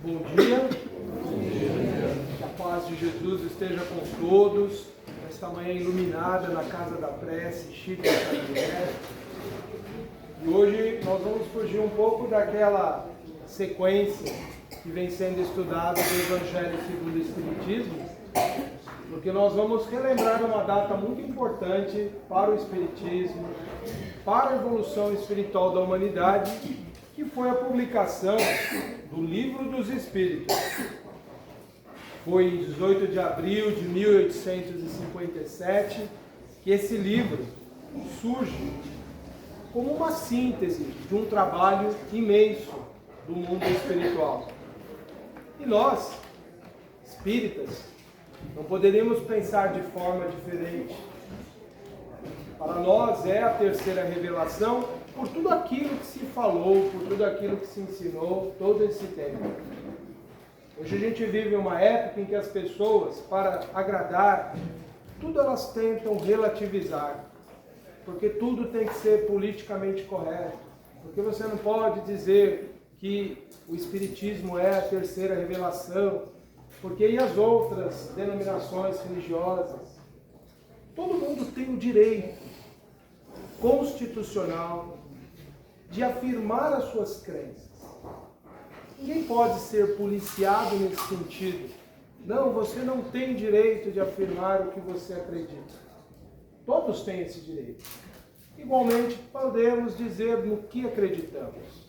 Bom dia. Que a paz de Jesus esteja com todos. Esta manhã iluminada na Casa da Prece, Chico Xavier. E hoje nós vamos fugir um pouco daquela sequência que vem sendo estudada do Evangelho segundo o Espiritismo, porque nós vamos relembrar uma data muito importante para o Espiritismo, para a evolução espiritual da humanidade, que foi a publicação do Livro dos Espíritos. Foi em 18 de abril de 1857 que esse livro surge como uma síntese de um trabalho imenso do mundo espiritual. E nós, espíritas, não poderíamos pensar de forma diferente. Para nós é a terceira revelação por tudo aquilo que se falou, por tudo aquilo que se ensinou todo esse tempo. Hoje a gente vive uma época em que as pessoas, para agradar, tudo elas tentam relativizar. Porque tudo tem que ser politicamente correto. Porque você não pode dizer que o Espiritismo é a terceira revelação. Porque e as outras denominações religiosas? Todo mundo tem o direito constitucional de afirmar as suas crenças. Ninguém pode ser policiado nesse sentido. Não, você não tem direito de afirmar o que você acredita. Todos têm esse direito. Igualmente, podemos dizer no que acreditamos,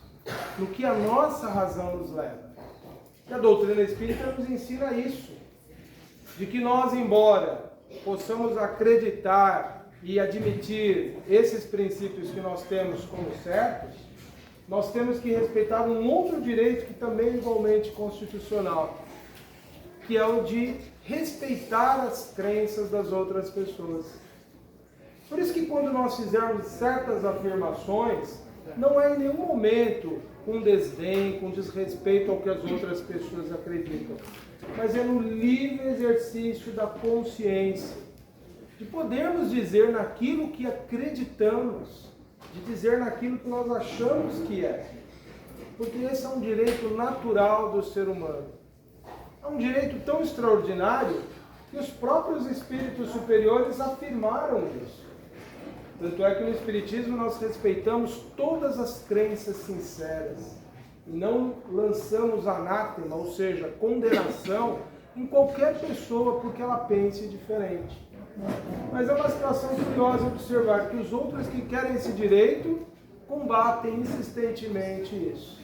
no que a nossa razão nos leva. E a doutrina espírita nos ensina isso, de que nós, embora possamos acreditar e admitir esses princípios que nós temos como certos, nós temos que respeitar um outro direito que também é igualmente constitucional, que é o de respeitar as crenças das outras pessoas. Por isso que quando nós fizermos certas afirmações, não é em nenhum momento com desdém, com desrespeito ao que as outras pessoas acreditam, mas é no livre exercício da consciência, de podermos dizer naquilo que acreditamos, de dizer naquilo que nós achamos que é. Porque esse é um direito natural do ser humano. É um direito tão extraordinário que os próprios espíritos superiores afirmaram isso. Tanto é que no Espiritismo nós respeitamos todas as crenças sinceras e não lançamos anátema, ou seja, condenação, em qualquer pessoa porque ela pense diferente. Mas é uma situação curiosa observar que os outros que querem esse direito combatem insistentemente isso.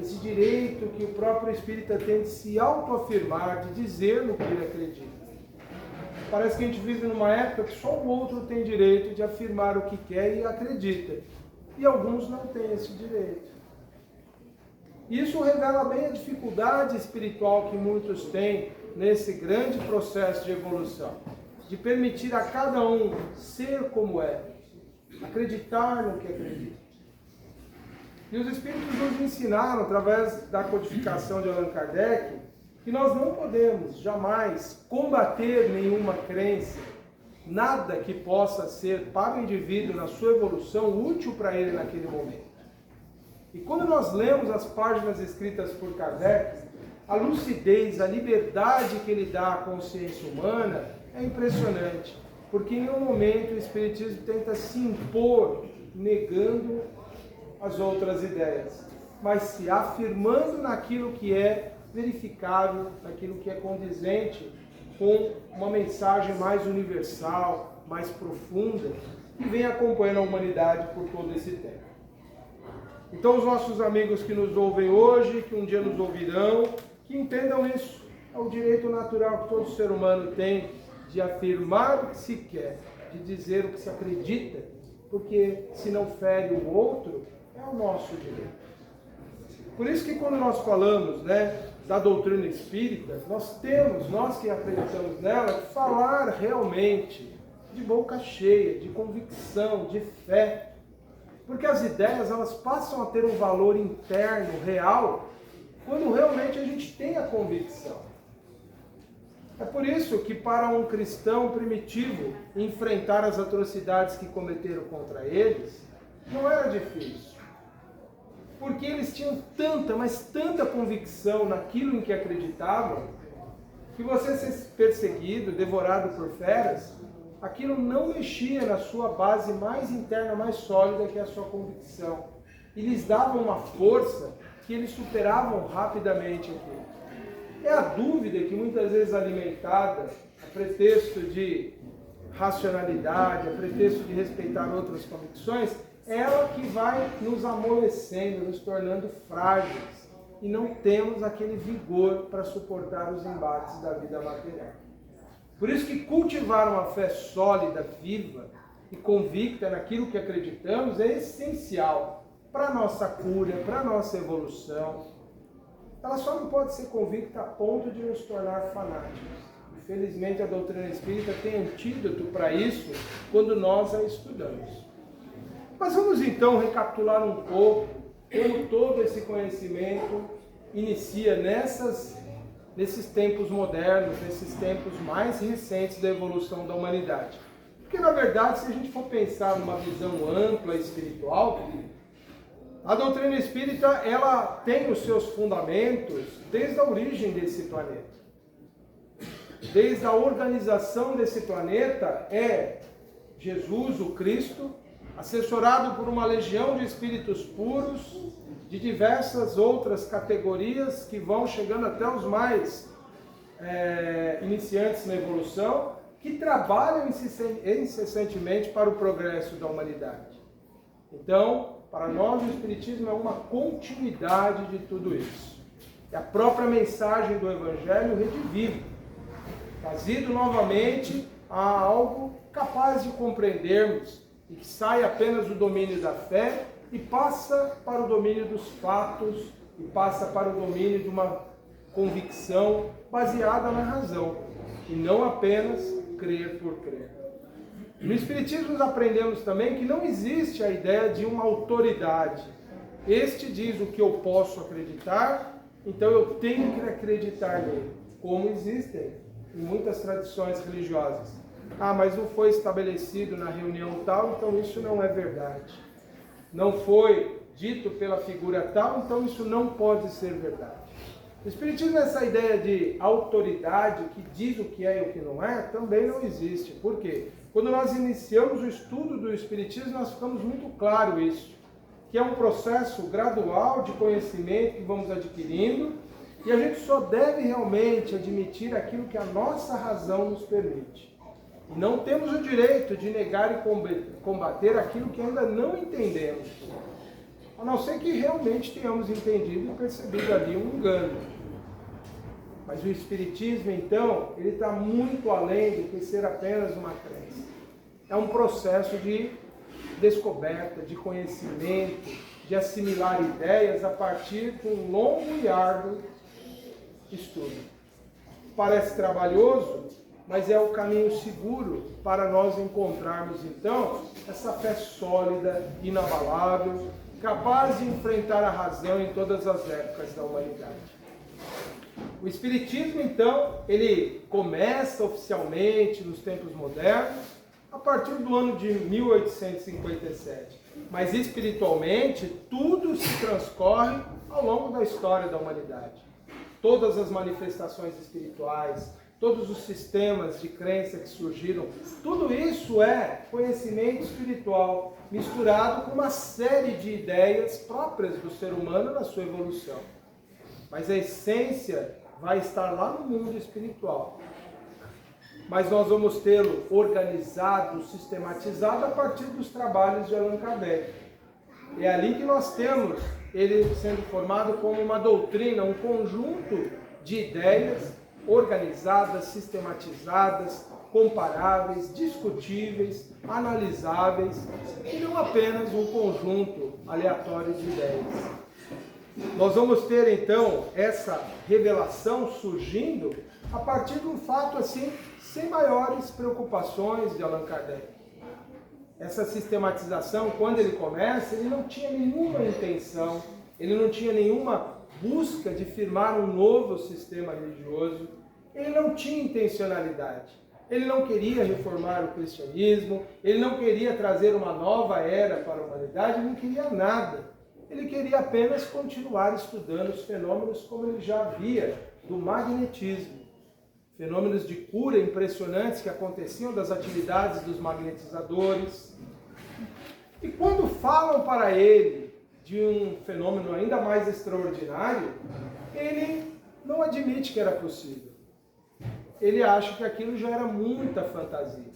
Esse direito que o próprio espírita tem de se autoafirmar, de dizer no que ele acredita. Parece que a gente vive numa época que só o outro tem direito de afirmar o que quer e acredita. E alguns não têm esse direito. Isso revela bem a dificuldade espiritual que muitos têm nesse grande processo de evolução. De permitir a cada um ser como é, acreditar no que acredita. E os Espíritos nos ensinaram, através da codificação de Allan Kardec, que nós não podemos jamais combater nenhuma crença, nada que possa ser para o indivíduo na sua evolução útil para ele naquele momento. E quando nós lemos as páginas escritas por Kardec, a lucidez, a liberdade que ele dá à consciência humana é impressionante, porque em nenhum momento o Espiritismo tenta se impor negando as outras ideias, mas se afirmando naquilo que é verificável, naquilo que é condizente com uma mensagem mais universal, mais profunda, que vem acompanhando a humanidade por todo esse tempo. Então os nossos amigos que nos ouvem hoje, que um dia nos ouvirão, que entendam isso. É o direito natural que todo ser humano tem de afirmar o que se quer, de dizer o que se acredita, porque se não fere o outro, é o nosso direito. Por isso que quando nós falamos, da doutrina espírita, nós que acreditamos nela, falar realmente de boca cheia, de convicção, de fé. Porque as ideias, elas passam a ter um valor interno, real, quando realmente a gente tem a convicção. É por isso que para um cristão primitivo enfrentar as atrocidades que cometeram contra eles não era difícil. porque eles tinham tanta, mas tanta convicção naquilo em que acreditavam, que você ser perseguido, devorado por feras, aquilo não mexia na sua base mais interna, mais sólida, que é a sua convicção. E lhes dava uma força que eles superavam rapidamente aquilo. É a dúvida que muitas vezes alimentada, a pretexto de racionalidade, a pretexto de respeitar outras convicções, é ela que vai nos amolecendo, nos tornando frágeis. E não temos aquele vigor para suportar os embates da vida material. Por isso que cultivar uma fé sólida, viva e convicta naquilo que acreditamos é essencial para a nossa cura, para a nossa evolução. Ela só não pode ser convicta a ponto de nos tornar fanáticos. Infelizmente, a doutrina espírita tem antídoto para isso quando nós a estudamos. Mas vamos então recapitular um pouco como todo esse conhecimento inicia nesses tempos modernos, nesses tempos mais recentes da evolução da humanidade. Porque, na verdade, se a gente for pensar numa visão ampla espiritual, a doutrina espírita ela tem os seus fundamentos desde a origem desse planeta. Desde a organização desse planeta é Jesus, o Cristo, assessorado por uma legião de espíritos puros, de diversas outras categorias que vão chegando até os mais iniciantes na evolução, que trabalham incessantemente para o progresso da humanidade. Então, para nós o Espiritismo é uma continuidade de tudo isso. É a própria mensagem do Evangelho rediviva, trazido novamente a algo capaz de compreendermos e que sai apenas do domínio da fé e passa para o domínio dos fatos e passa para o domínio de uma convicção baseada na razão e não apenas crer por crer. No Espiritismo nós aprendemos também que não existe a ideia de uma autoridade. Este diz o que eu posso acreditar, então eu tenho que acreditar nele, como existem em muitas tradições religiosas. Ah, mas não foi estabelecido na reunião tal, então isso não é verdade. Não foi dito pela figura tal, então isso não pode ser verdade. O Espiritismo, essa ideia de autoridade que diz o que é e o que não é, também não existe. Por quê? Quando nós iniciamos o estudo do Espiritismo, nós ficamos muito claro isso, que é um processo gradual de conhecimento que vamos adquirindo, e a gente só deve realmente admitir aquilo que a nossa razão nos permite. E não temos o direito de negar e combater aquilo que ainda não entendemos, a não ser que realmente tenhamos entendido e percebido ali um engano. Mas o Espiritismo, então, ele está muito além do que ser apenas uma crença. É um processo de descoberta, de conhecimento, de assimilar ideias a partir de um longo e árduo estudo. Parece trabalhoso, mas é o caminho seguro para nós encontrarmos, então, essa fé sólida, inabalável, capaz de enfrentar a razão em todas as épocas da humanidade. O Espiritismo, então, ele começa oficialmente nos tempos modernos, a partir do ano de 1857. Mas espiritualmente, tudo se transcorre ao longo da história da humanidade. Todas as manifestações espirituais, todos os sistemas de crença que surgiram, tudo isso é conhecimento espiritual misturado com uma série de ideias próprias do ser humano na sua evolução. Mas a essência vai estar lá no mundo espiritual. Mas nós vamos tê-lo organizado, sistematizado a partir dos trabalhos de Allan Kardec. É ali que nós temos ele sendo formado como uma doutrina, um conjunto de ideias organizadas, sistematizadas, comparáveis, discutíveis, analisáveis, e não apenas um conjunto aleatório de ideias. Nós vamos ter então essa revelação surgindo a partir de um fato assim, sem maiores preocupações de Allan Kardec. Essa sistematização, quando ele começa, ele não tinha nenhuma intenção, ele não tinha nenhuma busca de firmar um novo sistema religioso, ele não tinha intencionalidade. Ele não queria reformar o cristianismo, ele não queria trazer uma nova era para a humanidade, ele não queria nada. Ele queria apenas continuar estudando os fenômenos como ele já via do magnetismo. Fenômenos de cura impressionantes que aconteciam das atividades dos magnetizadores. E quando falam para ele de um fenômeno ainda mais extraordinário, ele não admite que era possível. Ele acha que aquilo já era muita fantasia.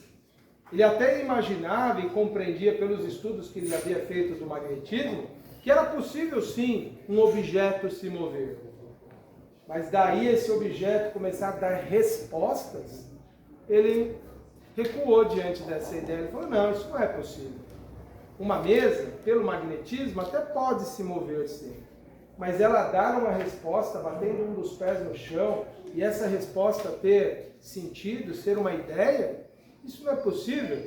Ele até imaginava e compreendia pelos estudos que ele havia feito do magnetismo que era possível sim um objeto se mover. Mas daí esse objeto começar a dar respostas, ele recuou diante dessa ideia. Ele falou, não, isso não é possível. Uma mesa, pelo magnetismo, até pode se mover sim. Mas ela dar uma resposta batendo um dos pés no chão e essa resposta ter sentido, ser uma ideia, isso não é possível.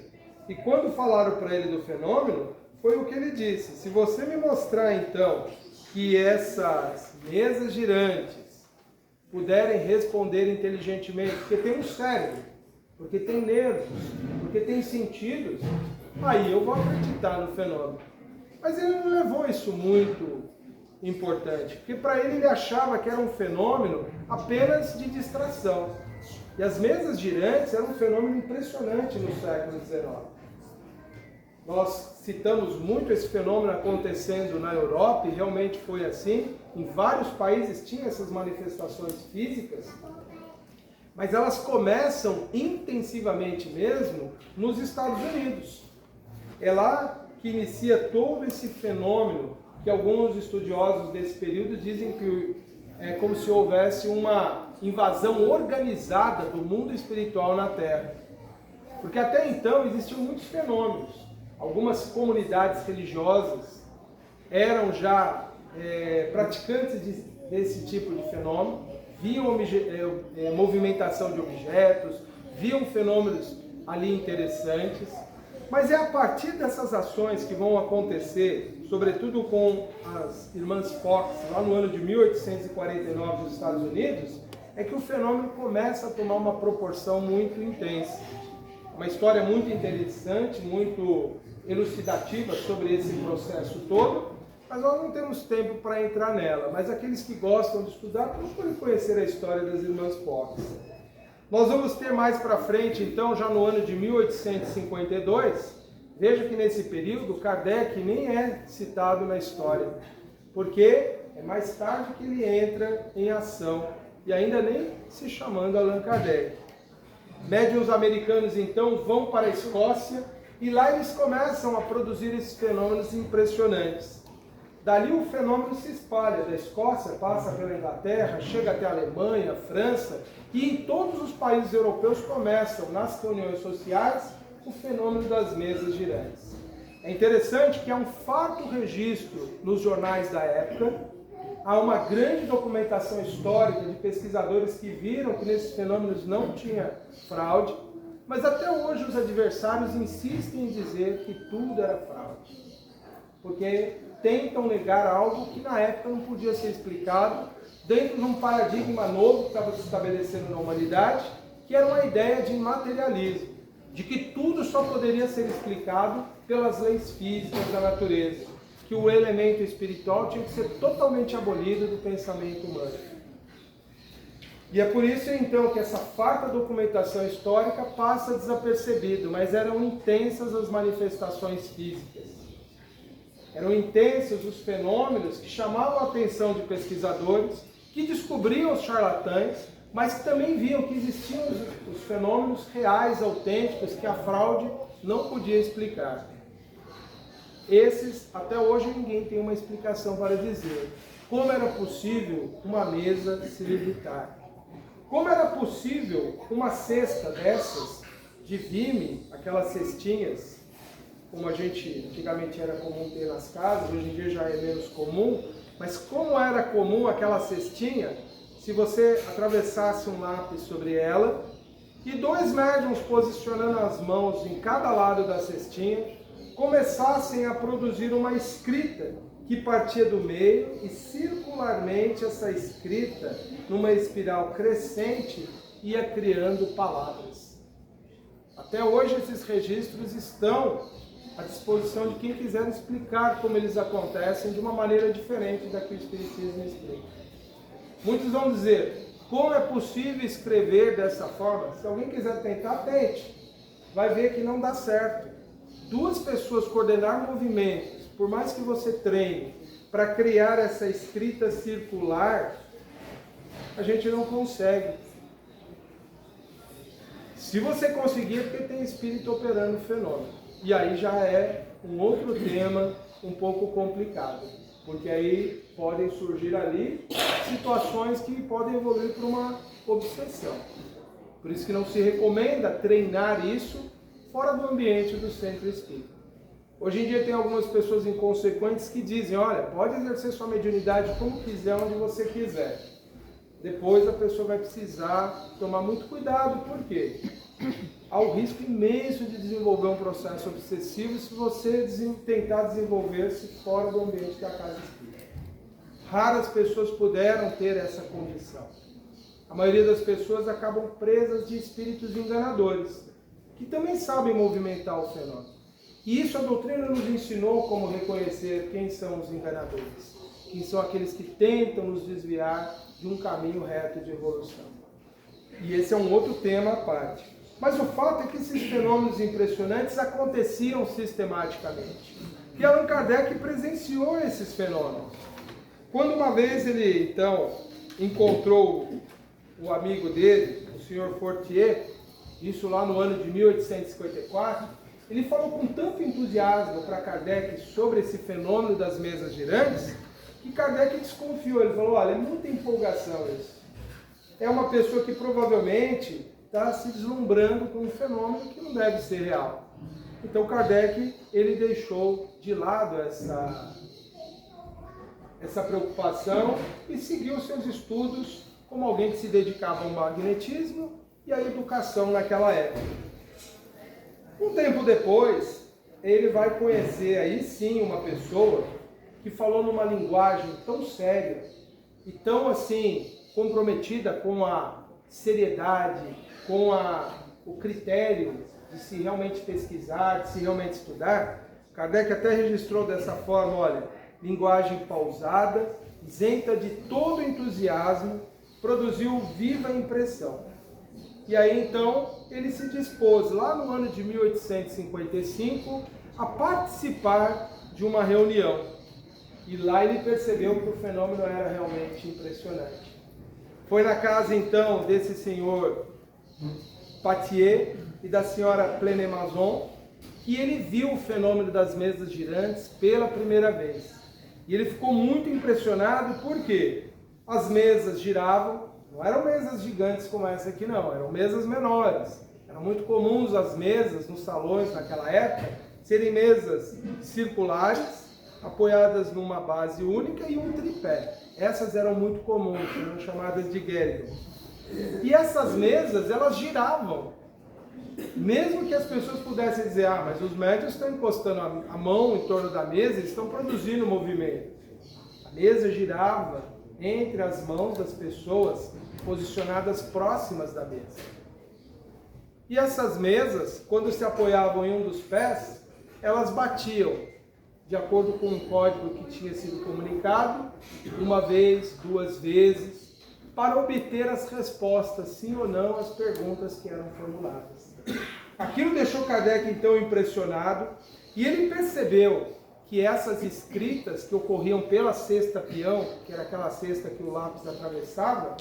E quando falaram para ele do fenômeno, foi o que ele disse. Se você me mostrar então que essas mesas girantes puderem responder inteligentemente, porque tem um cérebro, porque tem nervos, porque tem sentidos, aí eu vou acreditar no fenômeno. Mas ele não levou isso muito importante, porque para ele achava que era um fenômeno apenas de distração. E as mesas girantes eram um fenômeno impressionante no século XIX. Nós citamos muito esse fenômeno acontecendo na Europa, e realmente foi assim. Em vários países tinha essas manifestações físicas, mas elas começam intensivamente mesmo nos Estados Unidos. É lá que inicia todo esse fenômeno que alguns estudiosos desse período dizem que é como se houvesse uma invasão organizada do mundo espiritual na Terra. Porque até então existiam muitos fenômenos. Algumas comunidades religiosas eram já praticantes desse tipo de fenômeno, viam movimentação de objetos, viam fenômenos ali interessantes, mas é a partir dessas ações que vão acontecer, sobretudo com as irmãs Fox, lá no ano de 1849 nos Estados Unidos, é que o fenômeno começa a tomar uma proporção muito intensa. Uma história muito interessante, muito elucidativa sobre esse processo todo, mas nós não temos tempo para entrar nela. Mas aqueles que gostam de estudar, procurem conhecer a história das irmãs Fox. Nós vamos ter mais para frente, então, já no ano de 1852, veja que nesse período Kardec nem é citado na história, porque é mais tarde que ele entra em ação, e ainda nem se chamando Allan Kardec. Médiuns americanos, então, vão para a Escócia, e lá eles começam a produzir esses fenômenos impressionantes. Dali o fenômeno se espalha da Escócia, passa pela Inglaterra, chega até a Alemanha, França, e em todos os países europeus começam, nas reuniões sociais, o fenômeno das mesas girantes. É interessante que há um farto registro nos jornais da época, há uma grande documentação histórica de pesquisadores que viram que nesses fenômenos não tinha fraude, mas até hoje os adversários insistem em dizer que tudo era fraude, porque tentam negar algo que na época não podia ser explicado dentro de um paradigma novo que estava se estabelecendo na humanidade, que era uma ideia de materialismo, de que tudo só poderia ser explicado pelas leis físicas da natureza, que o elemento espiritual tinha que ser totalmente abolido do pensamento humano. E é por isso então que essa farta documentação histórica passa desapercebido, mas eram intensas as manifestações físicas. Eram intensos os fenômenos que chamavam a atenção de pesquisadores, que descobriam os charlatães, mas que também viam que existiam os fenômenos reais, autênticos, que a fraude não podia explicar. Esses, até hoje, ninguém tem uma explicação para dizer. Como era possível uma mesa se levitar? Como era possível uma cesta dessas, de vime, aquelas cestinhas, como a gente antigamente era comum ter nas casas, hoje em dia já é menos comum, mas como era comum aquela cestinha, se você atravessasse um lápis sobre ela, e dois médiuns posicionando as mãos em cada lado da cestinha, começassem a produzir uma escrita que partia do meio e circularmente essa escrita, numa espiral crescente, ia criando palavras. Até hoje esses registros estão à disposição de quem quiser explicar como eles acontecem de uma maneira diferente da que o Espiritismo explica. Muitos vão dizer, como é possível escrever dessa forma? Se alguém quiser tentar, tente. Vai ver que não dá certo. Duas pessoas coordenar movimentos, por mais que você treine, para criar essa escrita circular, a gente não consegue. Se você conseguir, é porque tem espírito operando o fenômeno. E aí já é um outro tema um pouco complicado. Porque aí podem surgir ali situações que podem evoluir para uma obsessão. Por isso que não se recomenda treinar isso fora do ambiente do centro espírita. Hoje em dia tem algumas pessoas inconsequentes que dizem, olha, pode exercer sua mediunidade como quiser, onde você quiser. Depois a pessoa vai precisar tomar muito cuidado, por quê? Há o risco imenso de desenvolver um processo obsessivo se você tentar desenvolver-se fora do ambiente da casa espírita. Raras pessoas puderam ter essa condição. A maioria das pessoas acabam presas de espíritos enganadores, que também sabem movimentar o fenômeno. E isso a doutrina nos ensinou como reconhecer quem são os enganadores, quem são aqueles que tentam nos desviar de um caminho reto de evolução. E esse é um outro tema à parte. Mas o fato é que esses fenômenos impressionantes aconteciam sistematicamente. E Allan Kardec presenciou esses fenômenos. Quando uma vez ele, então, encontrou o amigo dele, o Sr. Fortier, isso lá no ano de 1854, ele falou com tanto entusiasmo para Kardec sobre esse fenômeno das mesas girantes, que Kardec desconfiou. Ele falou, olha, é muita empolgação isso. É uma pessoa que provavelmente está se deslumbrando com um fenômeno que não deve ser real. Então Kardec, ele deixou de lado essa preocupação e seguiu seus estudos como alguém que se dedicava ao magnetismo e à educação naquela época. Um tempo depois, ele vai conhecer aí sim uma pessoa que falou numa linguagem tão séria e tão assim comprometida com a seriedade, com o critério de se realmente pesquisar, de se realmente estudar. Kardec até registrou dessa forma, olha, linguagem pausada, isenta de todo entusiasmo, produziu viva impressão. E aí então ele se dispôs, lá no ano de 1855, a participar de uma reunião. E lá ele percebeu que o fenômeno era realmente impressionante. Foi na casa então desse senhor Patier e da senhora Plenemazon que ele viu o fenômeno das mesas girantes pela primeira vez. E ele ficou muito impressionado porque as mesas giravam, não eram mesas gigantes como essa aqui não, eram mesas menores. Eram muito comuns as mesas nos salões naquela época serem mesas circulares, apoiadas numa base única e um tripé. Essas eram muito comuns, eram chamadas de guérison. E essas mesas, elas giravam. Mesmo que as pessoas pudessem dizer, mas os médiuns estão encostando a mão em torno da mesa, eles estão produzindo movimento. A mesa girava entre as mãos das pessoas posicionadas próximas da mesa. E essas mesas, quando se apoiavam em um dos pés, elas batiam, de acordo com um código que tinha sido comunicado, uma vez, duas vezes, para obter as respostas, sim ou não, às perguntas que eram formuladas. Aquilo deixou Kardec então impressionado, e ele percebeu que essas escritas que ocorriam pela cesta peão, que era aquela cesta que o lápis atravessava,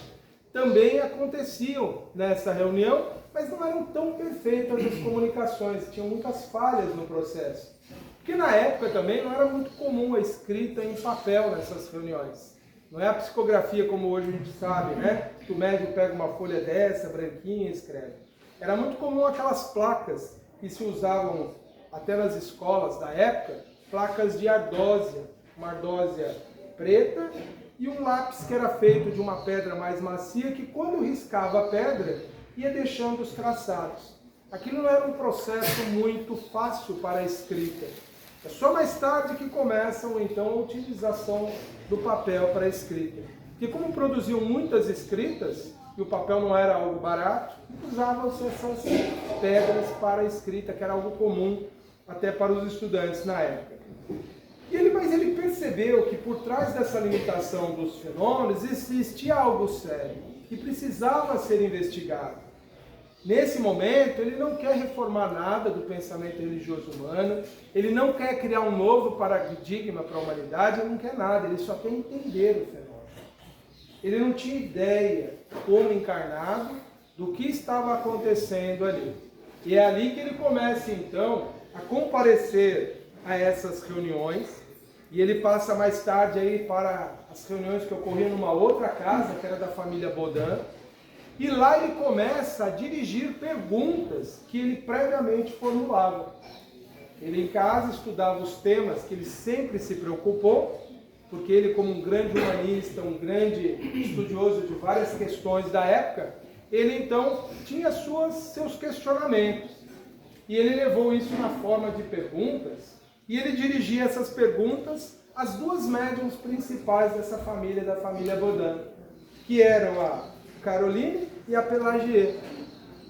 também aconteciam nessa reunião, mas não eram tão perfeitas as comunicações, tinham muitas falhas no processo. Porque na época também não era muito comum a escrita em papel nessas reuniões. Não é a psicografia como hoje a gente sabe, né? Que o médico pega uma folha dessa, branquinha, e escreve. Era muito comum aquelas placas que se usavam até nas escolas da época, placas de ardósia, uma ardósia preta e um lápis que era feito de uma pedra mais macia que quando riscava a pedra ia deixando os traçados. Aquilo não era um processo muito fácil para a escrita. É só mais tarde que começam então a utilização do papel para a escrita. Porque como produziam muitas escritas, e o papel não era algo barato, usavam-se essas pedras para a escrita, que era algo comum até para os estudantes na época. Mas ele percebeu que por trás dessa limitação dos fenômenos existia algo sério, que precisava ser investigado. Nesse momento, ele não quer reformar nada do pensamento religioso humano, ele não quer criar um novo paradigma para a humanidade, ele não quer nada, ele só quer entender o fenômeno. Ele não tinha ideia, como encarnado, do que estava acontecendo ali. E é ali que ele começa, então, a comparecer a essas reuniões, e ele passa mais tarde aí para as reuniões que ocorriam numa outra casa, que era da família Baudin, e lá ele começa a dirigir perguntas que ele previamente formulava. Ele em casa estudava os temas que ele sempre se preocupou, porque ele, como um grande humanista, um grande estudioso de várias questões da época, ele então tinha seus questionamentos. E ele levou isso na forma de perguntas, e ele dirigia essas perguntas às duas médiuns principais dessa família, da família Baudin, que eram a Caroline e a Pelagier.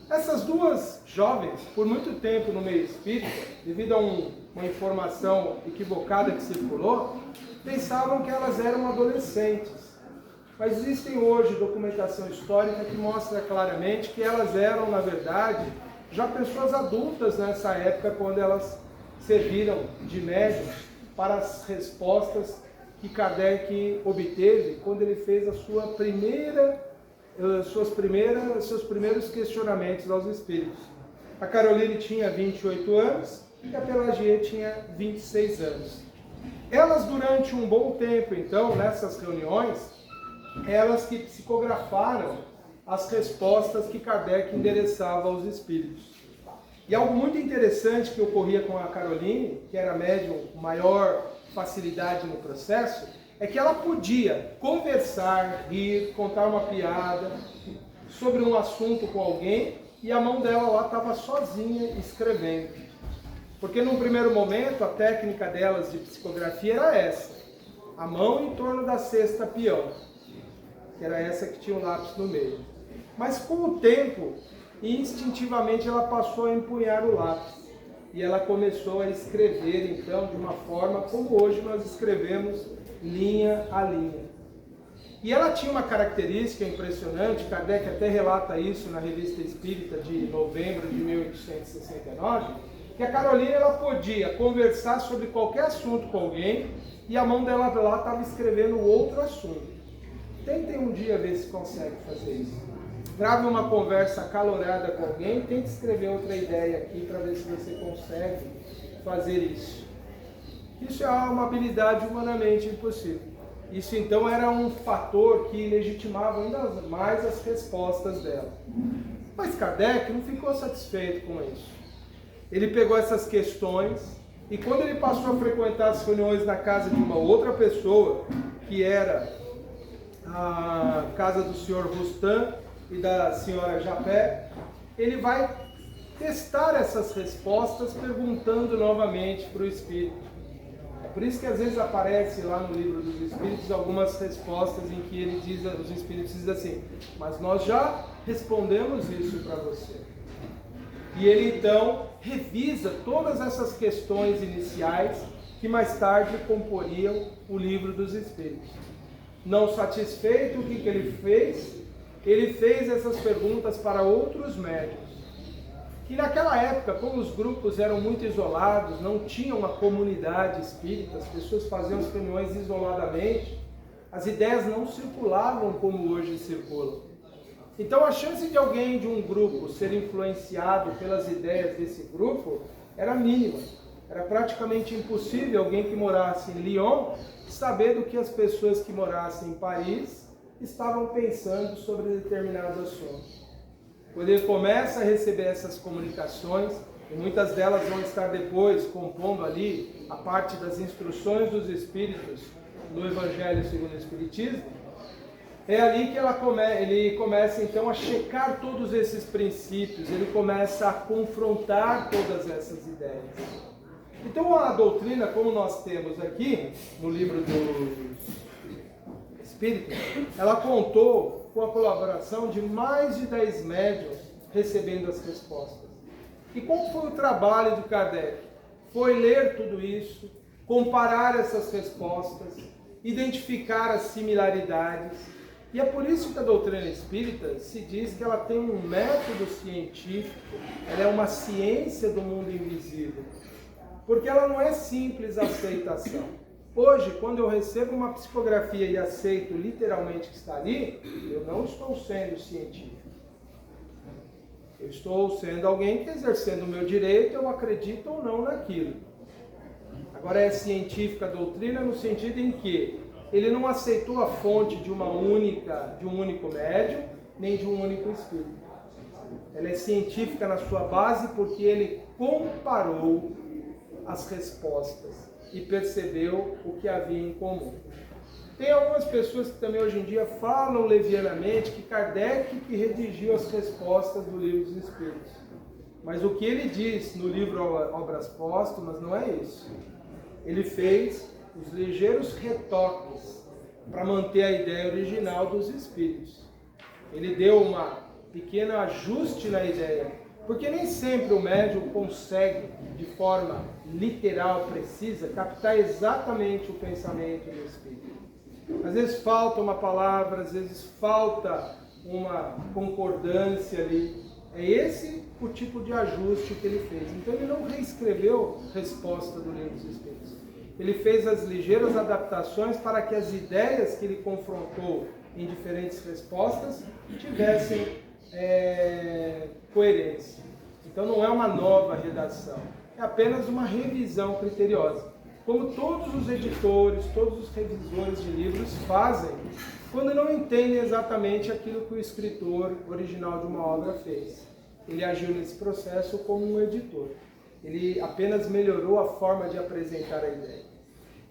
Essas duas jovens, por muito tempo no meio espírita, devido a uma informação equivocada que circulou, pensavam que elas eram adolescentes. Mas existem hoje documentação histórica que mostra claramente que elas eram, na verdade, já pessoas adultas nessa época, quando elas serviram de médiums para as respostas que Kardec obteve quando ele fez seus primeiros questionamentos aos espíritos. A Caroline tinha 28 anos e a Pelagier tinha 26 anos. Elas, durante um bom tempo, então, nessas reuniões, elas que psicografaram as respostas que Kardec endereçava aos espíritos. E algo muito interessante que ocorria com a Caroline, que era médium com maior facilidade no processo, é que ela podia conversar, rir, contar uma piada sobre um assunto com alguém e a mão dela lá estava sozinha escrevendo. Porque num primeiro momento a técnica delas de psicografia era essa, a mão em torno da cesta peão, que era essa que tinha o lápis no meio. Mas com o tempo, instintivamente ela passou a empunhar o lápis e ela começou a escrever então de uma forma como hoje nós escrevemos, linha a linha. E ela tinha uma característica impressionante, Kardec até relata isso na Revista Espírita de novembro de 1869, que a Caroline ela podia conversar sobre qualquer assunto com alguém e a mão dela lá estava escrevendo outro assunto. Tentem um dia ver se consegue fazer isso. Grave uma conversa acalorada com alguém, tente escrever outra ideia aqui para ver se você consegue fazer isso. Isso é uma habilidade humanamente impossível. Isso então era um fator que legitimava ainda mais as respostas dela. Mas Kardec não ficou satisfeito com isso. Ele pegou essas questões e quando ele passou a frequentar as reuniões na casa de uma outra pessoa, que era a casa do senhor Roustan e da senhora Japé, ele vai testar essas respostas perguntando novamente para o Espírito. É por isso que às vezes aparece lá no livro dos Espíritos algumas respostas em que ele diz, os Espíritos dizem assim, mas nós já respondemos isso para você. E ele então revisa todas essas questões iniciais que mais tarde comporiam o livro dos Espíritos. Não satisfeito, o que ele fez? Ele fez essas perguntas para outros médiuns. Que naquela época, como os grupos eram muito isolados, não tinham uma comunidade espírita, as pessoas faziam as reuniões isoladamente, as ideias não circulavam como hoje circulam. Então a chance de alguém de um grupo ser influenciado pelas ideias desse grupo era mínima. Era praticamente impossível alguém que morasse em Lyon saber do que as pessoas que morassem em Paris estavam pensando sobre determinado assunto. Quando ele começa a receber essas comunicações, e muitas delas vão estar depois compondo ali a parte das instruções dos Espíritos no Evangelho segundo o Espiritismo, é ali que ele começa então a checar todos esses princípios, ele começa a confrontar todas essas ideias. Então a doutrina, como nós temos aqui no livro dos Espíritos, ela contou com a colaboração de mais de 10 médiuns recebendo as respostas. E qual foi o trabalho de Kardec? foi ler tudo isso, comparar essas respostas, identificar as similaridades. E é por isso que a doutrina espírita se diz que ela tem um método científico, ela é uma ciência do mundo invisível. Porque ela não é simples aceitação. Hoje, quando eu recebo uma psicografia e aceito literalmente que está ali, eu não estou sendo científico. Eu estou sendo alguém que, exercendo o meu direito, eu acredito ou não naquilo. Agora, é científica a doutrina no sentido em que ele não aceitou a fonte de um único médium, nem de um único espírito. Ela é científica na sua base porque ele comparou as respostas e percebeu o que havia em comum. Tem algumas pessoas que também hoje em dia falam levianamente que Kardec que redigiu as respostas do Livro dos Espíritos. Mas o que ele diz no livro Obras Póstumas não é isso. Ele fez os ligeiros retoques para manter a ideia original dos Espíritos. Ele deu um pequeno ajuste na ideia, porque nem sempre o médium consegue, de forma literal, precisa, captar exatamente o pensamento do Espírito. Às vezes falta uma palavra, às vezes falta uma concordância ali. É esse o tipo de ajuste que ele fez. Então ele não reescreveu a resposta do Livro dos Espíritos. Ele fez as ligeiras adaptações para que as ideias que ele confrontou em diferentes respostas tivessem coerência. Então não é uma nova redação, é apenas uma revisão criteriosa. Como todos os editores, todos os revisores de livros fazem, quando não entendem exatamente aquilo que o escritor original de uma obra fez. Ele agiu nesse processo como um editor. Ele apenas melhorou a forma de apresentar a ideia.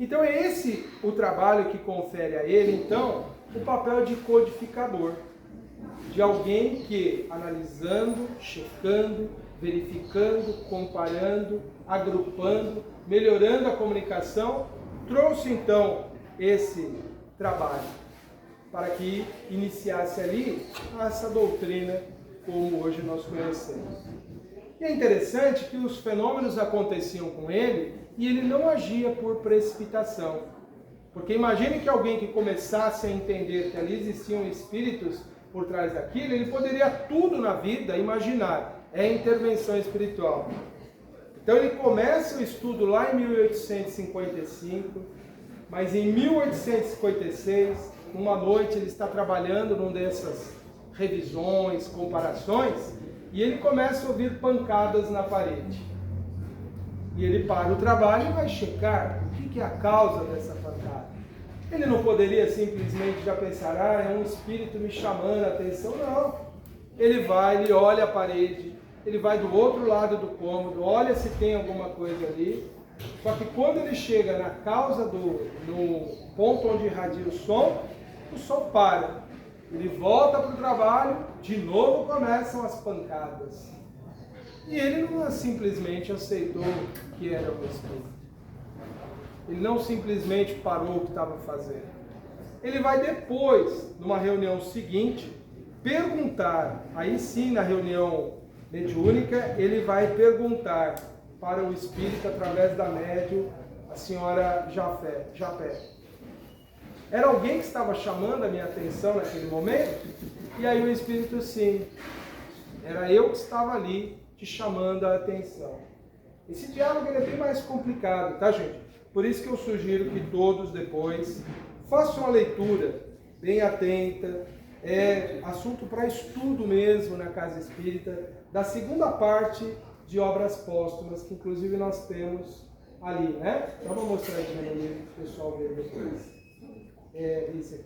Então é esse o trabalho que confere a ele, então, o papel de codificador. De alguém que, analisando, checando, verificando, comparando, agrupando, melhorando a comunicação, trouxe então esse trabalho para que iniciasse ali essa doutrina como hoje nós conhecemos. E é interessante que os fenômenos aconteciam com ele e ele não agia por precipitação. Porque imagine que alguém que começasse a entender que ali existiam espíritos por trás daquilo, ele poderia tudo na vida imaginar. É intervenção espiritual. Então ele começa o estudo lá em 1855, mas em 1856, uma noite ele está trabalhando numa dessas revisões, comparações, e ele começa a ouvir pancadas na parede. E ele para o trabalho e vai checar o que é a causa dessa pancada. Ele não poderia simplesmente já pensar, é um espírito me chamando a atenção, não. Ele vai, ele olha a parede, ele vai do outro lado do cômodo, olha se tem alguma coisa ali. Só que quando ele chega na causa no ponto onde irradia o som para. Ele volta para o trabalho, de novo começam as pancadas. E ele não simplesmente aceitou que era um espírito. Ele não simplesmente parou o que estava fazendo. Ele vai depois, numa reunião seguinte, perguntar, aí sim na reunião mediúnica, ele vai perguntar para o espírito através da médium, a senhora Japé. Era alguém que estava chamando a minha atenção naquele momento? E aí o espírito, sim, era eu que estava ali te chamando a atenção. Esse diálogo ele é bem mais complicado, tá, gente? Por isso que eu sugiro que todos depois façam uma leitura bem atenta, assunto para estudo mesmo na Casa Espírita, da segunda parte de Obras Póstumas, que inclusive nós temos ali, né? Então vou mostrar aqui no livro para o pessoal ver depois. Isso aqui.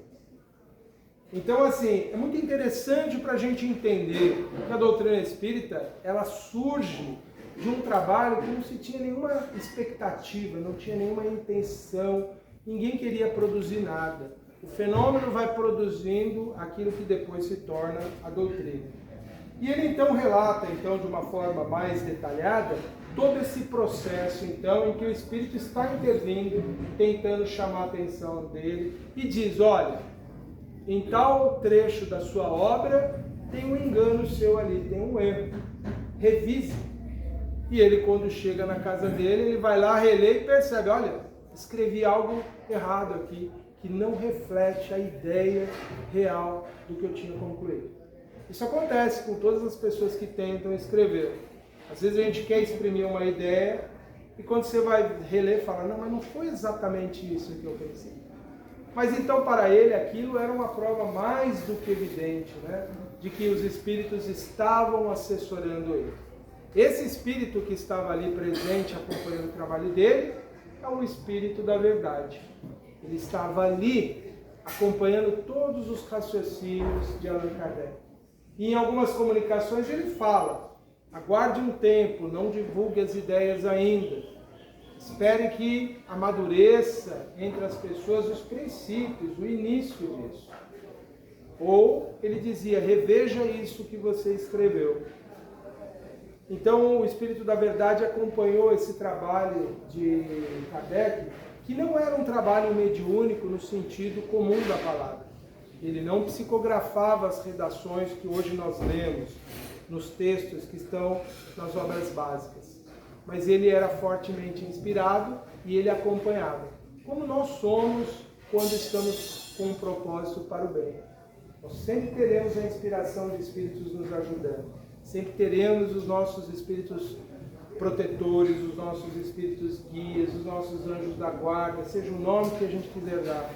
Então, assim, é muito interessante para a gente entender que a doutrina espírita, ela surge de um trabalho que não se tinha nenhuma expectativa, não tinha nenhuma intenção, ninguém queria produzir nada. O fenômeno vai produzindo aquilo que depois se torna a doutrina. E ele então relata, então, de uma forma mais detalhada, todo esse processo, então, em que o Espírito está intervindo, tentando chamar a atenção dele, e diz, olha, em tal trecho da sua obra, tem um engano seu ali, tem um erro. Revise. E ele, quando chega na casa dele, ele vai lá, relê e percebe, olha, escrevi algo errado aqui, que não reflete a ideia real do que eu tinha concluído. Isso acontece com todas as pessoas que tentam escrever. Às vezes a gente quer exprimir uma ideia e quando você vai reler, fala, não, mas não foi exatamente isso que eu pensei. Mas então para ele aquilo era uma prova mais do que evidente, né? De que os espíritos estavam assessorando ele. Esse espírito que estava ali presente, acompanhando o trabalho dele, é o espírito da verdade. Ele estava ali, acompanhando todos os raciocínios de Allan Kardec. E em algumas comunicações ele fala, aguarde um tempo, não divulgue as ideias ainda. Espere que amadureça entre as pessoas os princípios, o início disso. Ou ele dizia, reveja isso que você escreveu. Então o Espírito da Verdade acompanhou esse trabalho de Kardec, que não era um trabalho mediúnico no sentido comum da palavra. Ele não psicografava as redações que hoje nós lemos nos textos que estão nas obras básicas. Mas ele era fortemente inspirado e ele acompanhava. Como nós somos quando estamos com um propósito para o bem. Nós sempre teremos a inspiração de espíritos nos ajudando. Sempre teremos os nossos espíritos protetores, os nossos espíritos guias, os nossos anjos da guarda, seja o nome que a gente quiser dar.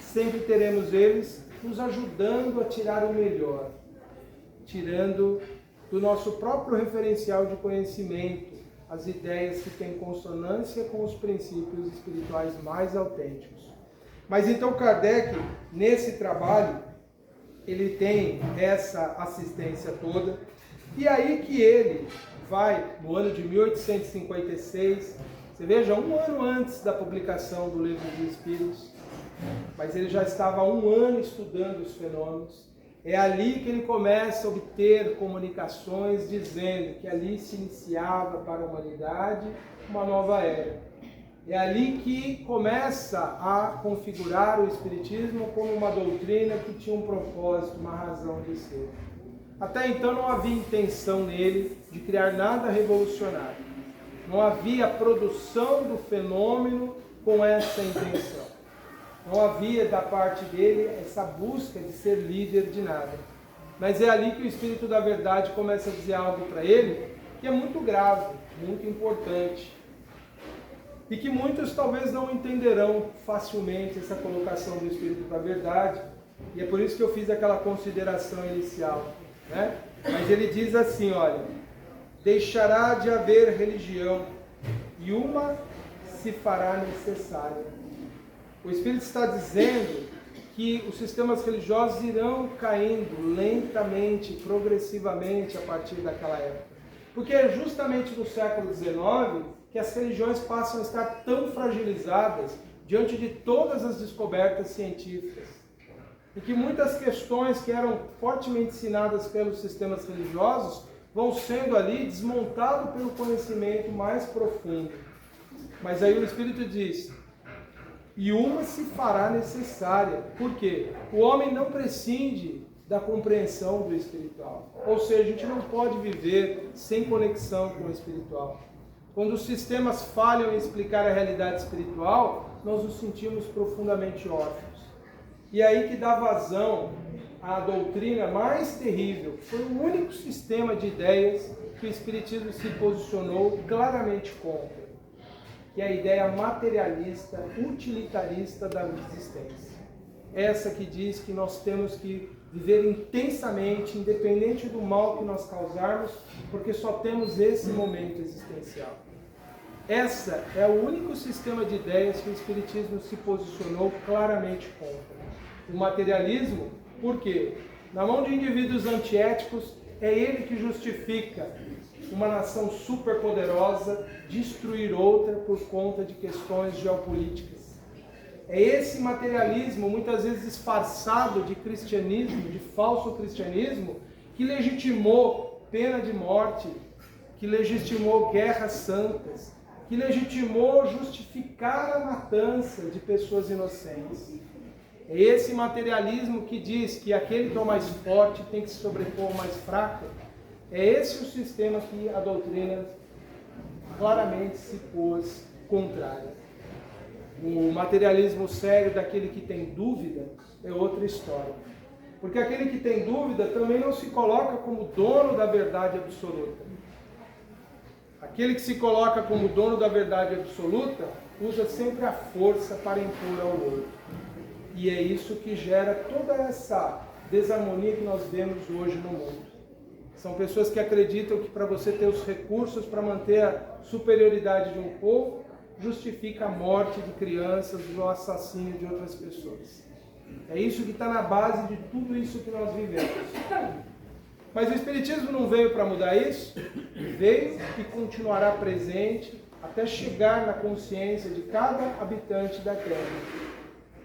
Sempre teremos eles nos ajudando a tirar o melhor, tirando do nosso próprio referencial de conhecimento as ideias que têm consonância com os princípios espirituais mais autênticos. Mas então Kardec, nesse trabalho, ele tem essa assistência toda, e aí que ele vai, no ano de 1856, você veja, um ano antes da publicação do Livro dos Espíritos, mas ele já estava há um ano estudando os fenômenos. É ali que ele começa a obter comunicações dizendo que ali se iniciava para a humanidade uma nova era. É ali que começa a configurar o Espiritismo como uma doutrina que tinha um propósito, uma razão de ser. Até então não havia intenção nele de criar nada revolucionário. Não havia produção do fenômeno com essa intenção. Não havia da parte dele essa busca de ser líder de nada. Mas é ali que o Espírito da Verdade começa a dizer algo para ele que é muito grave, muito importante. E que muitos talvez não entenderão facilmente essa colocação do Espírito da Verdade. E é por isso que eu fiz aquela consideração inicial, né? Mas ele diz assim, olha, deixará de haver religião e uma se fará necessária. O Espírito está dizendo que os sistemas religiosos irão caindo lentamente, progressivamente a partir daquela época. Porque é justamente no século XIX que as religiões passam a estar tão fragilizadas diante de todas as descobertas científicas. E que muitas questões que eram fortemente ensinadas pelos sistemas religiosos vão sendo ali desmontadas pelo conhecimento mais profundo. Mas aí o Espírito diz, e uma se fará necessária. Por quê? O homem não prescinde da compreensão do espiritual. Ou seja, a gente não pode viver sem conexão com o espiritual. Quando os sistemas falham em explicar a realidade espiritual, nós nos sentimos profundamente órfãos. E aí que dá vazão à doutrina mais terrível. Foi o único sistema de ideias que o Espiritismo se posicionou claramente contra, que é a ideia materialista, utilitarista da existência. Essa que diz que nós temos que viver intensamente, independente do mal que nós causarmos, porque só temos esse momento existencial. Essa é o único sistema de ideias que o Espiritismo se posicionou claramente contra. O materialismo, por quê? Na mão de indivíduos antiéticos, é ele que justifica uma nação superpoderosa destruir outra por conta de questões geopolíticas. É esse materialismo, muitas vezes disfarçado de cristianismo, de falso cristianismo, que legitimou pena de morte, que legitimou guerras santas, que legitimou justificar a matança de pessoas inocentes. É esse materialismo que diz que aquele que é o mais forte tem que se sobrepor ao mais fraco. É esse o sistema que a doutrina claramente se pôs contrária. O materialismo sério daquele que tem dúvida é outra história. Porque aquele que tem dúvida também não se coloca como dono da verdade absoluta. Aquele que se coloca como dono da verdade absoluta usa sempre a força para impor ao outro. E é isso que gera toda essa desarmonia que nós vemos hoje no mundo. São pessoas que acreditam que para você ter os recursos para manter a superioridade de um povo, justifica a morte de crianças, o assassínio de outras pessoas. É isso que está na base de tudo isso que nós vivemos. Mas o Espiritismo não veio para mudar isso, veio e continuará presente até chegar na consciência de cada habitante da Terra.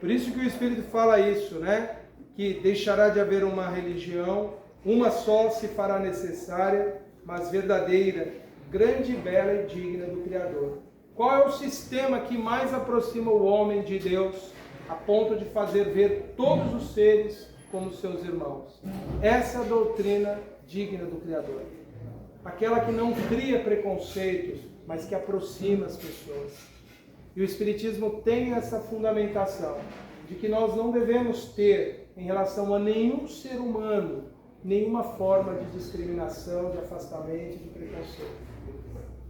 Por isso que o Espírito fala isso, né? Que deixará de haver uma religião, uma só se fará necessária, mas verdadeira, grande, bela e digna do Criador. Qual é o sistema que mais aproxima o homem de Deus, a ponto de fazer ver todos os seres como seus irmãos? Essa é a doutrina digna do Criador. Aquela que não cria preconceitos, mas que aproxima as pessoas. E o Espiritismo tem essa fundamentação de que nós não devemos ter, em relação a nenhum ser humano, nenhuma forma de discriminação, de afastamento, de preconceito.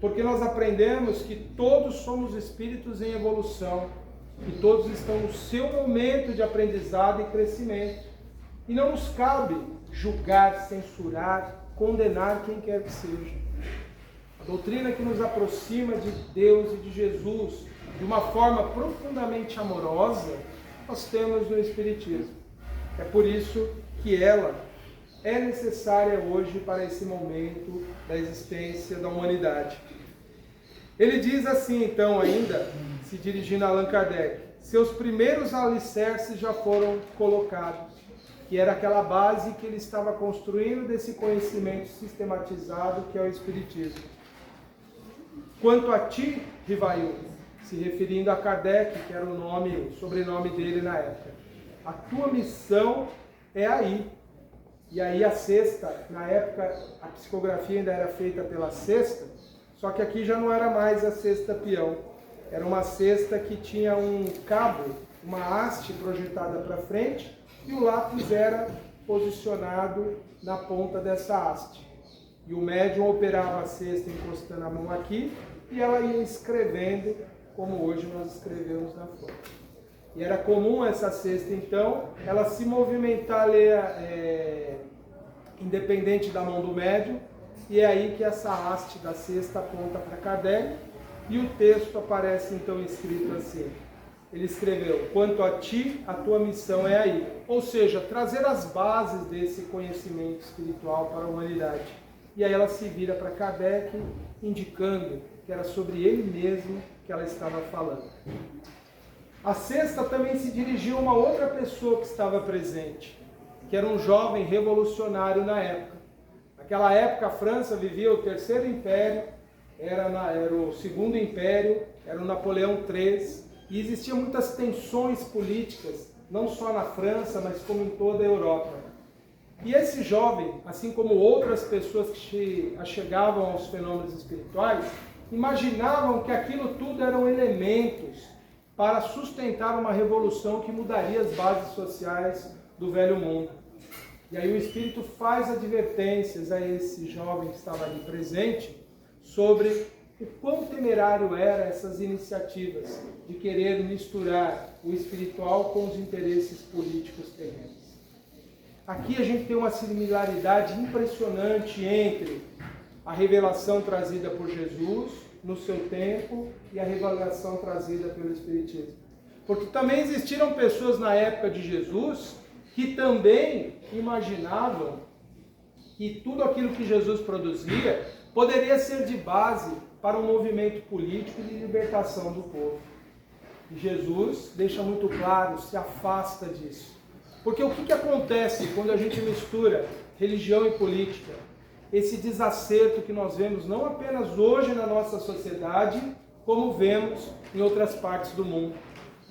Porque nós aprendemos que todos somos espíritos em evolução, que todos estão no seu momento de aprendizado e crescimento. E não nos cabe julgar, censurar, condenar quem quer que seja. A doutrina que nos aproxima de Deus e de Jesus de uma forma profundamente amorosa, nós temos no Espiritismo. É por isso que ela é necessária hoje para esse momento da existência da humanidade. Ele diz assim, então, ainda, se dirigindo a Allan Kardec, seus primeiros alicerces já foram colocados, que era aquela base que ele estava construindo desse conhecimento sistematizado que é o Espiritismo. Quanto a ti, Rivail, se referindo a Kardec, que era o sobrenome dele na época, a tua missão é aí. E aí a cesta, na época a psicografia ainda era feita pela cesta, só que aqui já não era mais a cesta peão. Era uma cesta que tinha um cabo, uma haste projetada para frente, e o lápis era posicionado na ponta dessa haste. E o médium operava a cesta encostando a mão aqui, e ela ia escrevendo, como hoje nós escrevemos na folha. E era comum essa cesta, então, ela se movimentar independente da mão do médium, e é aí que essa haste da cesta aponta para Kardec, e o texto aparece então escrito assim. Ele escreveu, quanto a ti, a tua missão é aí. Ou seja, trazer as bases desse conhecimento espiritual para a humanidade. E aí ela se vira para Kardec, indicando que era sobre ele mesmo que ela estava falando. A cesta também se dirigiu a uma outra pessoa que estava presente, que era um jovem revolucionário na época. Naquela época a França vivia o Terceiro Império, era o Segundo Império, era o Napoleão III, e existiam muitas tensões políticas, não só na França, mas como em toda a Europa. E esse jovem, assim como outras pessoas que achegavam aos fenômenos espirituais, imaginavam que aquilo tudo eram elementos para sustentar uma revolução que mudaria as bases sociais do velho mundo. E aí o Espírito faz advertências a esse jovem que estava ali presente sobre o quão temerário eram essas iniciativas de querer misturar o espiritual com os interesses políticos terrenos. Aqui a gente tem uma similaridade impressionante entre a revelação trazida por Jesus no seu tempo e a revelação trazida pelo Espiritismo. Porque também existiram pessoas na época de Jesus que também imaginavam que tudo aquilo que Jesus produzia poderia ser de base para um movimento político de libertação do povo. E Jesus deixa muito claro, se afasta disso. Porque o que acontece quando a gente mistura religião e política? Esse desacerto que nós vemos não apenas hoje na nossa sociedade, como vemos em outras partes do mundo,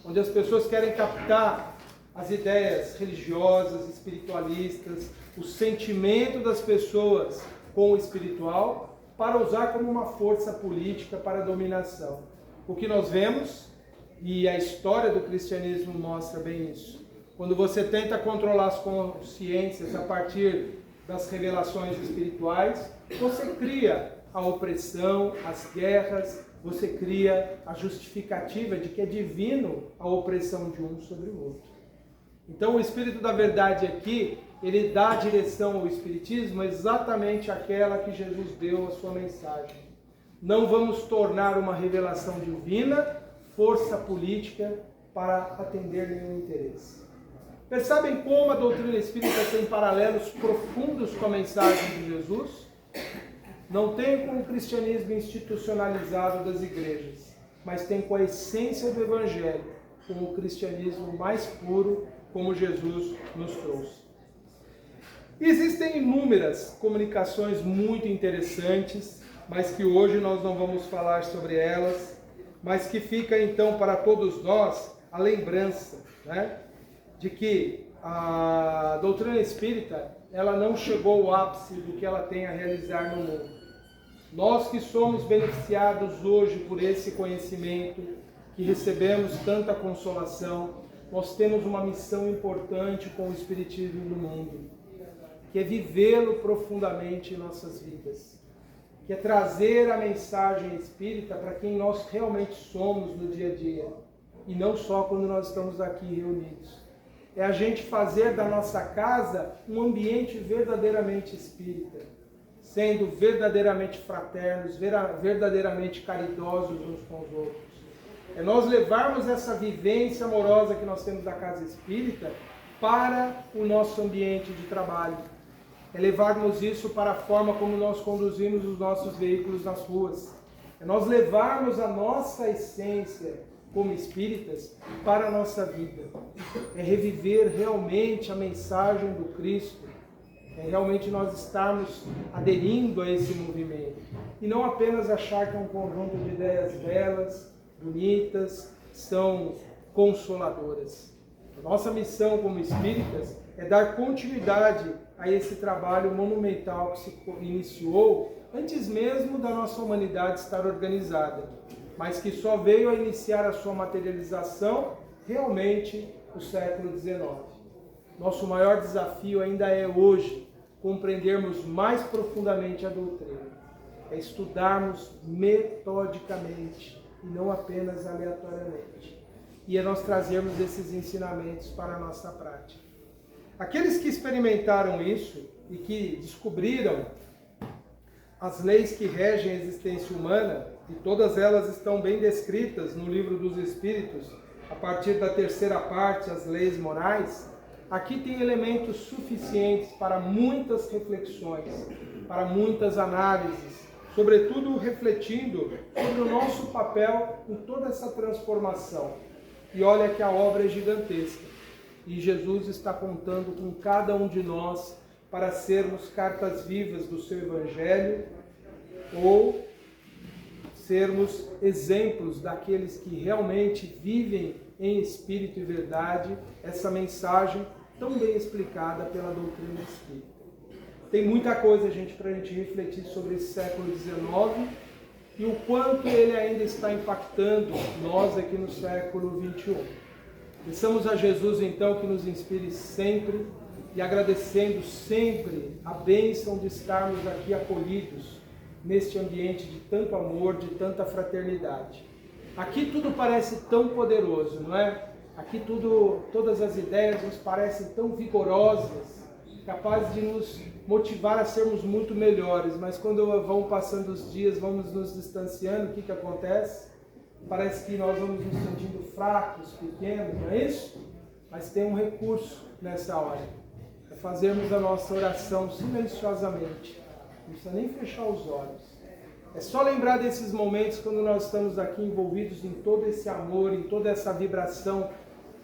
onde as pessoas querem captar as ideias religiosas, espiritualistas, o sentimento das pessoas com o espiritual, para usar como uma força política para a dominação. O que nós vemos, e a história do cristianismo mostra bem isso, quando você tenta controlar as consciências a partir das revelações espirituais, você cria a opressão, as guerras, você cria a justificativa de que é divino a opressão de um sobre o outro. Então o Espírito da Verdade aqui, ele dá a direção ao Espiritismo exatamente aquela que Jesus deu à sua mensagem. Não vamos tornar uma revelação divina força política para atender nenhum interesse. Percebem como a doutrina espírita tem paralelos profundos com a mensagem de Jesus? Não tem com o cristianismo institucionalizado das igrejas, mas tem com a essência do Evangelho, com o cristianismo mais puro, como Jesus nos trouxe. Existem inúmeras comunicações muito interessantes, mas que hoje nós não vamos falar sobre elas, mas que fica então para todos nós a lembrança, né, de que a doutrina espírita ela não chegou ao ápice do que ela tem a realizar no mundo. Nós que somos beneficiados hoje por esse conhecimento, que recebemos tanta consolação, nós temos uma missão importante com o Espiritismo no mundo, que é vivê-lo profundamente em nossas vidas, que é trazer a mensagem espírita para quem nós realmente somos no dia a dia, e não só quando nós estamos aqui reunidos. É a gente fazer da nossa casa um ambiente verdadeiramente espírita, sendo verdadeiramente fraternos, verdadeiramente caridosos uns com os outros. É nós levarmos essa vivência amorosa que nós temos da casa espírita para o nosso ambiente de trabalho. É levarmos isso para a forma como nós conduzimos os nossos veículos nas ruas. É nós levarmos a nossa essência como espíritas para a nossa vida. É reviver realmente a mensagem do Cristo. É realmente nós estarmos aderindo a esse movimento. E não apenas achar que é um conjunto de ideias belas, bonitas, são consoladoras. A nossa missão como espíritas é dar continuidade a esse trabalho monumental que se iniciou antes mesmo da nossa humanidade estar organizada, mas que só veio a iniciar a sua materialização realmente no século XIX. Nosso maior desafio ainda é hoje compreendermos mais profundamente a doutrina, é estudarmos metodicamente e não apenas aleatoriamente, e é nós trazermos esses ensinamentos para a nossa prática. Aqueles que experimentaram isso e que descobriram as leis que regem a existência humana, e todas elas estão bem descritas no Livro dos Espíritos, a partir da terceira parte, as leis morais, aqui tem elementos suficientes para muitas reflexões, para muitas análises, sobretudo refletindo sobre o nosso papel em toda essa transformação. E olha que a obra é gigantesca, e Jesus está contando com cada um de nós para sermos cartas vivas do seu Evangelho, ou sermos exemplos daqueles que realmente vivem em espírito e verdade essa mensagem tão bem explicada pela doutrina espírita. Tem muita coisa, gente, para a gente refletir sobre esse século XIX e o quanto ele ainda está impactando nós aqui no século XXI. Peçamos a Jesus, então, que nos inspire sempre e agradecendo sempre a bênção de estarmos aqui acolhidos neste ambiente de tanto amor, de tanta fraternidade. Aqui tudo parece tão poderoso, não é? Aqui todas as ideias nos parecem tão vigorosas, capazes de nos motivar a sermos muito melhores, mas quando vão passando os dias, vamos nos distanciando, o que acontece? Parece que nós vamos nos sentindo fracos, pequenos, não é isso? Mas tem um recurso nessa hora, é fazermos a nossa oração silenciosamente, não precisa nem fechar os olhos. É só lembrar desses momentos quando nós estamos aqui envolvidos em todo esse amor, em toda essa vibração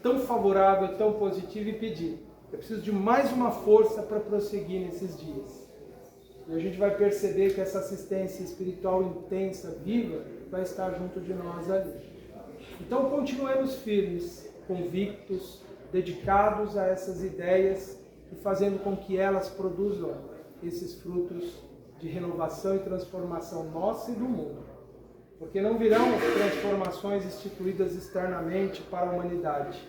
tão favorável, tão positiva e pedir. Eu preciso de mais uma força para prosseguir nesses dias. E a gente vai perceber que essa assistência espiritual intensa, viva, vai estar junto de nós ali. Então continuemos firmes, convictos, dedicados a essas ideias e fazendo com que elas produzam esses frutos de renovação e transformação nossa e do mundo. Porque não virão transformações instituídas externamente para a humanidade.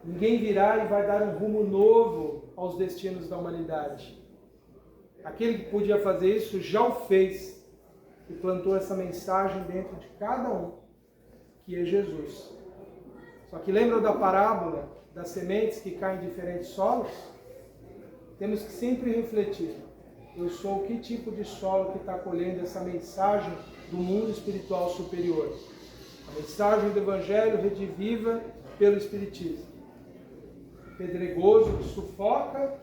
Ninguém virá e vai dar um rumo novo aos destinos da humanidade. Aquele que podia fazer isso já o fez e plantou essa mensagem dentro de cada um, que é Jesus. Só que lembram da parábola das sementes que caem em diferentes solos? Temos que sempre refletir. Eu sou que tipo de solo que está colhendo essa mensagem do mundo espiritual superior? A mensagem do Evangelho rediviva pelo Espiritismo. Pedregoso que sufoca,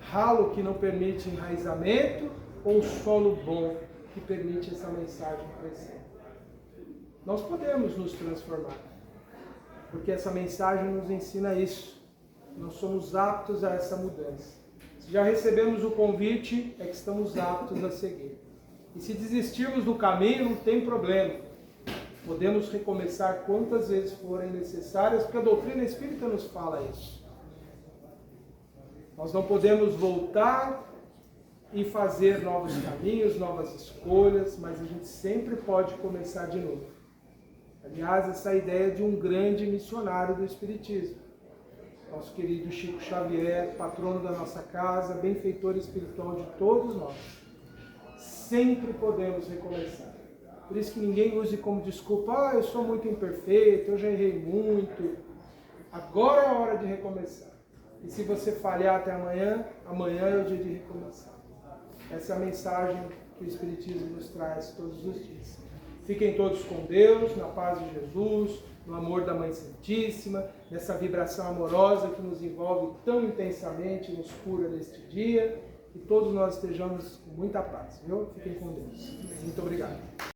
ralo que não permite enraizamento, ou solo bom que permite essa mensagem crescer? Nós podemos nos transformar, porque essa mensagem nos ensina isso. Nós somos aptos a essa mudança. Se já recebemos o convite, é que estamos aptos a seguir. E se desistirmos do caminho, não tem problema. Podemos recomeçar quantas vezes forem necessárias, porque a doutrina espírita nos fala isso. Nós não podemos voltar e fazer novos caminhos, novas escolhas, mas a gente sempre pode começar de novo. Aliás, essa é a ideia de um grande missionário do Espiritismo. Nosso querido Chico Xavier, patrono da nossa casa, benfeitor espiritual de todos nós. Sempre podemos recomeçar. Por isso que ninguém use como desculpa, eu sou muito imperfeito, eu já errei muito. Agora é a hora de recomeçar. E se você falhar até amanhã, amanhã é o dia de recomeçar. Essa é a mensagem que o Espiritismo nos traz todos os dias. Fiquem todos com Deus, na paz de Jesus, no amor da Mãe Santíssima, nessa vibração amorosa que nos envolve tão intensamente e nos cura neste dia. E todos nós estejamos com muita paz, viu? Fiquem com Deus. Muito obrigado.